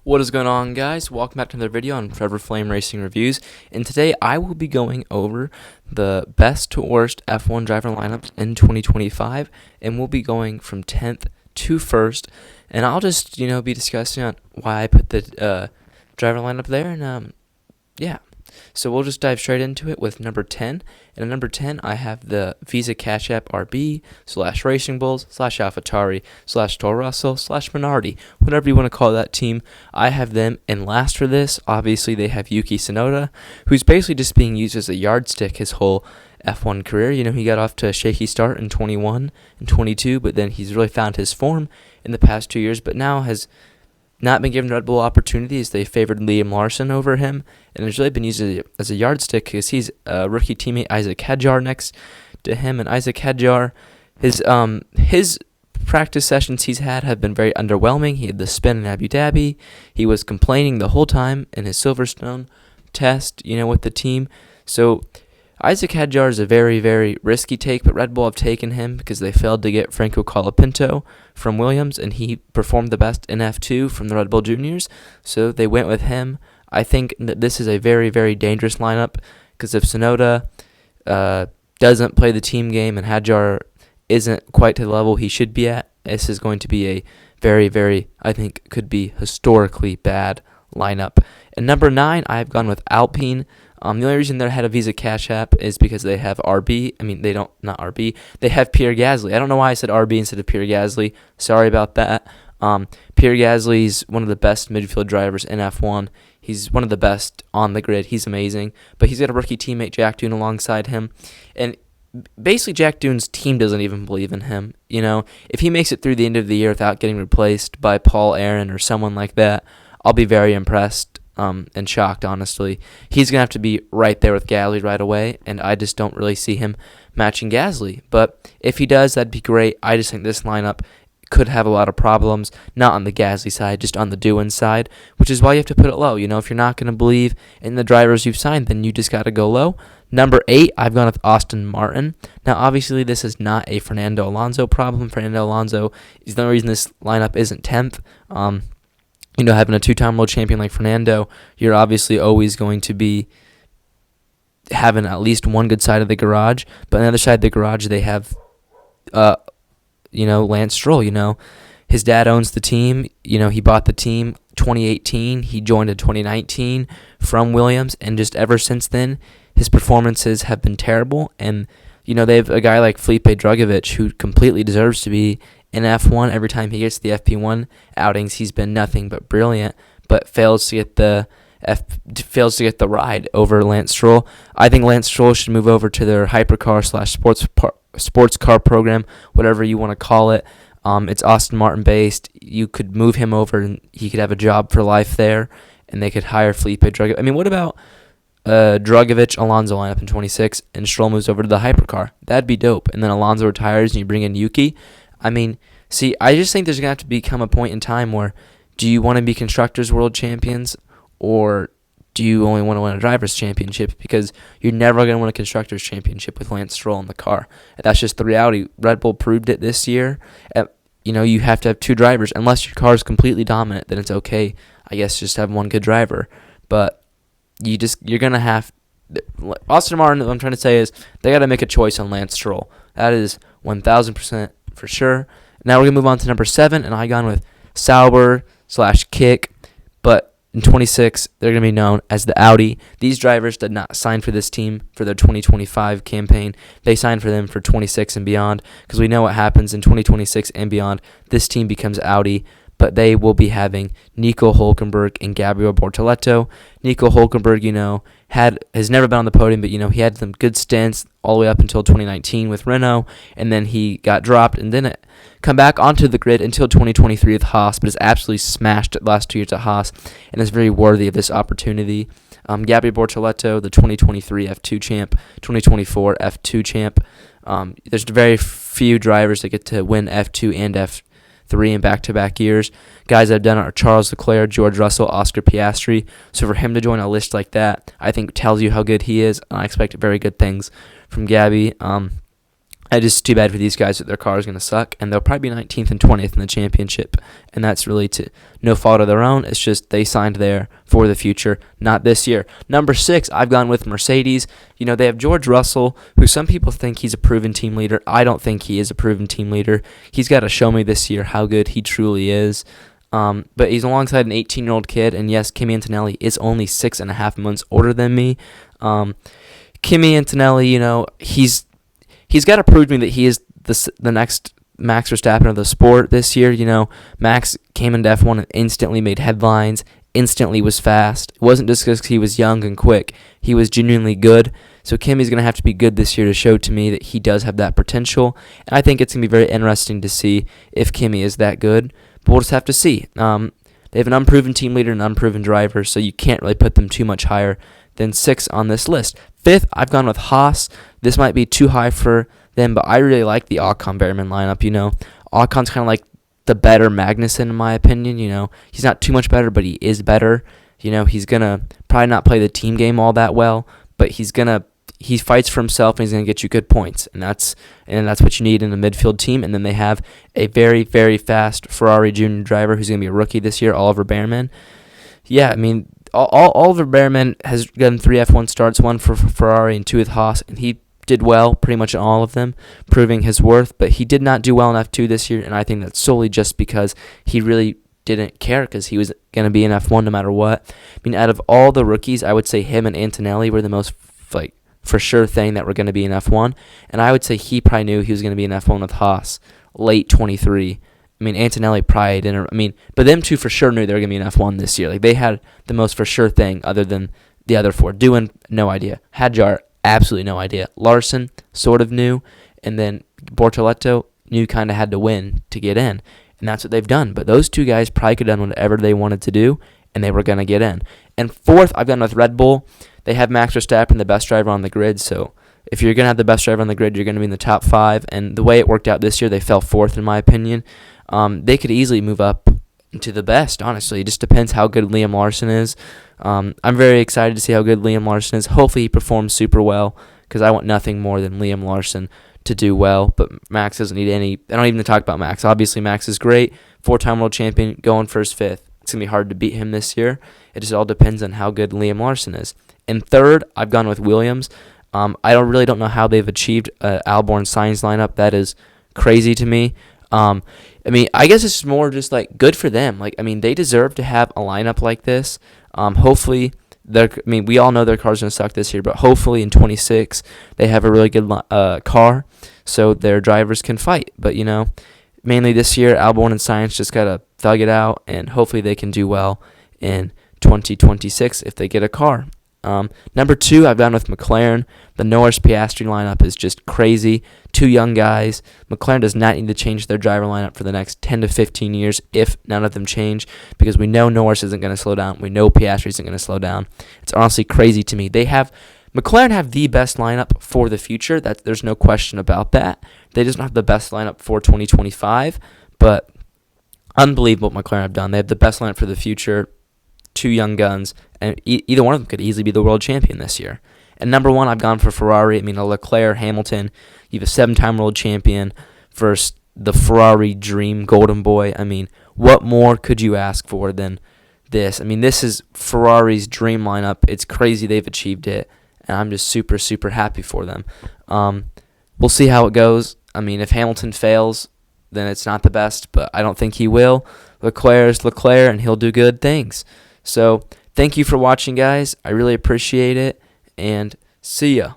What is going on, guys? Welcome back to another video on Forever Flame Racing Reviews. And today I will be going over the best to worst F1 driver lineups in 2025, and we'll be going from 10th to 1st. And I'll just, be discussing on why I put the driver lineup there, and yeah. So we'll just dive straight into it with number 10. And at number 10, I have the Visa Cash App RB / Racing Bulls / AlphaTauri / Toro Rosso / Minardi, whatever you want to call that team. I have them in last for this. Obviously, they have Yuki Tsunoda, who's basically just being used as a yardstick his whole F1 career. He got off to a shaky start in 21 and 22, but then he's really found his form in the past 2 years, but now has not been given Red Bull opportunities. They favored Liam Larson over him, and has really been used as a yardstick because he's a rookie teammate Isaac Hadjar next to him, and Isaac Hadjar, his practice sessions he's had have been very underwhelming. He had the spin in Abu Dhabi. He was complaining the whole time in his Silverstone test, with the team. So Isaac Hadjar is a very, very risky take, but Red Bull have taken him because they failed to get Franco Colapinto from Williams, and he performed the best in F2 from the Red Bull Juniors, so they went with him. I think that this is a very, very dangerous lineup because if Tsunoda doesn't play the team game and Hadjar isn't quite to the level he should be at, this is going to be a very, very, I think, could be historically bad lineup. And number 9, I've gone with Alpine. The only reason they're ahead of Visa Cash App is because they have not RB. They have Pierre Gasly. I don't know why I said RB instead of Pierre Gasly. Sorry about that. Pierre Gasly's one of the best midfield drivers in F1. He's one of the best on the grid. He's amazing. But he's got a rookie teammate, Jack Dune, alongside him. And basically, Jack Dune's team doesn't even believe in him. If he makes it through the end of the year without getting replaced by Paul Aaron or someone like that, I'll be very impressed. And shocked, honestly. He's going to have to be right there with Gasly right away, and I just don't really see him matching Gasly. But if he does, that'd be great. I just think this lineup could have a lot of problems, not on the Gasly side, just on the Doohan side, which is why you have to put it low. If you're not going to believe in the drivers you've signed, then you just got to go low. Number 8, I've gone with Aston Martin. Now, obviously, this is not a Fernando Alonso problem. Fernando Alonso is the only reason this lineup isn't 10th. Having a 2-time world champion like Fernando, you're obviously always going to be having at least one good side of the garage. But on the other side of the garage, they have, Lance Stroll. His dad owns the team. He bought the team 2018. He joined in 2019 from Williams, and just ever since then, his performances have been terrible. And they have a guy like Felipe Drugovich who completely deserves to be in F1. Every time he gets the FP1 outings, he's been nothing but brilliant, but fails to get the ride over Lance Stroll. I think Lance Stroll should move over to their hypercar / sports car program, whatever you want to call it. It's Aston Martin based. You could move him over, and he could have a job for life there, and they could hire Felipe Drugovich. What about Drugovich Alonso lineup in 26, and Stroll moves over to the hypercar? That'd be dope. And then Alonso retires, and you bring in Yuki. I just think there's going to have to become a point in time where, do you want to be Constructors' World Champions, or do you only want to win a Drivers' Championship? Because you're never going to win a Constructors' Championship with Lance Stroll in the car. That's just the reality. Red Bull proved it this year. You have to have 2 drivers. Unless your car is completely dominant, then it's okay, I guess, just have one good driver. But you're going to have... Aston Martin, what I'm trying to say is, they got to make a choice on Lance Stroll. That is 1,000% for sure. Now we're going to move on to number 7, and I gone with Sauber / Kick, but in 26, they're going to be known as the Audi. These drivers did not sign for this team for their 2025 campaign. They signed for them for 26 and beyond, because we know what happens in 2026 and beyond. This team becomes Audi, but they will be having Nico Hülkenberg and Gabriel Bortoleto. Nico Hülkenberg, has never been on the podium, but, he had some good stints all the way up until 2019 with Renault, and then he got dropped and didn't come back onto the grid until 2023 with Haas, but has absolutely smashed it the last 2 years at Haas and is very worthy of this opportunity. Gabriel Bortoleto, the 2023 F2 champ, 2024 F2 champ. There's very few drivers that get to win F2 and F3 in back-to-back years. Guys that have done it are Charles Leclerc, George Russell, Oscar Piastri. So for him to join a list like that, I think tells you how good he is, and I expect very good things from Gabby. It's just too bad for these guys that their car is going to suck, and they'll probably be 19th and 20th in the championship, and that's really to no fault of their own. It's just they signed there for the future, not this year. Number 6, I've gone with Mercedes. They have George Russell, who some people think he's a proven team leader. I don't think he is a proven team leader. He's got to show me this year how good he truly is. But he's alongside an 18-year-old kid, and yes, Kimi Antonelli is only 6.5 months older than me. Kimi Antonelli, he's got to prove to me that he is the next Max Verstappen of the sport this year. Max came into F1 and instantly made headlines, instantly was fast. It wasn't just because he was young and quick. He was genuinely good. So Kimi's going to have to be good this year to show to me that he does have that potential. And I think it's going to be very interesting to see if Kimi is that good. But we'll just have to see. They have an unproven team leader and an unproven driver, so you can't really put them too much higher than 6 on this list. 5th, I've gone with Haas. This might be too high for them, but I really like the Ocon-Behrman lineup. Ocon's kind of like the better Magnussen, in my opinion. He's not too much better, but he is better. He's going to probably not play the team game all that well, but he fights for himself, and he's going to get you good points, and that's what you need in a midfield team. And then they have a very, very fast Ferrari junior driver who's going to be a rookie this year, Oliver Behrman. Yeah, Oliver Behrman has gotten 3 F1 starts, 1 for Ferrari and 2 with Haas, and he did well pretty much in all of them, proving his worth. But he did not do well in F2 this year, and I think that's solely just because he really didn't care because he was going to be in F1 no matter what. Out of all the rookies, I would say him and Antonelli were the most for sure thing that were going to be in F1, and I would say he probably knew he was going to be in F1 with Haas late 23. Antonelli probably didn't. But them two for sure knew they were going to be in F1 this year. They had the most for sure thing other than the other 4. Doohan, no idea. Hadjar, absolutely no idea. Larson, sort of knew. And then Bortoleto knew kind of had to win to get in. And that's what they've done. But those 2 guys probably could have done whatever they wanted to do, and they were going to get in. And 4th, I've gone with Red Bull. They have Max Verstappen, the best driver on the grid, so if you're going to have the best driver on the grid, you're going to be in the top 5, and the way it worked out this year, they fell 4th in my opinion. They could easily move up to the best, honestly. It just depends how good Liam Larson is. I'm very excited to see how good Liam Larson is. Hopefully he performs super well, because I want nothing more than Liam Larson to do well, but Max doesn't need any. I don't even talk about Max. Obviously, Max is great, 4-time world champion, going for his 5th. It's going to be hard to beat him this year. It just all depends on how good Liam Larson is. And 3rd, I've gone with Williams. I really don't know how they've achieved Albon Sainz lineup. That is crazy to me. I guess it's more just good for them. They deserve to have a lineup like this. Hopefully, we all know their car's gonna suck this year, but hopefully in 26 they have a really good car, so their drivers can fight. But mainly this year, Albon and Sainz just gotta thug it out, and hopefully they can do well in 2026 if they get a car. Number 2, I've gone with McLaren. The Norris-Piastri lineup is just crazy. 2 young guys. McLaren does not need to change their driver lineup for the next 10 to 15 years if none of them change, because we know Norris isn't going to slow down. We know Piastri isn't going to slow down. It's honestly crazy to me. McLaren have the best lineup for the future. There's no question about that. They just don't have the best lineup for 2025, but unbelievable what McLaren have done. They have the best lineup for the future. 2 young guns, and either one of them could easily be the world champion this year. And number 1, I've gone for Ferrari. Leclerc, Hamilton. You have a 7-time world champion versus the Ferrari dream golden boy. What more could you ask for than this? This is Ferrari's dream lineup. It's crazy they've achieved it, and I'm just super, super happy for them. We'll see how it goes. If Hamilton fails, then it's not the best, but I don't think he will. Leclerc is Leclerc, and he'll do good things. So, thank you for watching, guys. I really appreciate it, and see ya.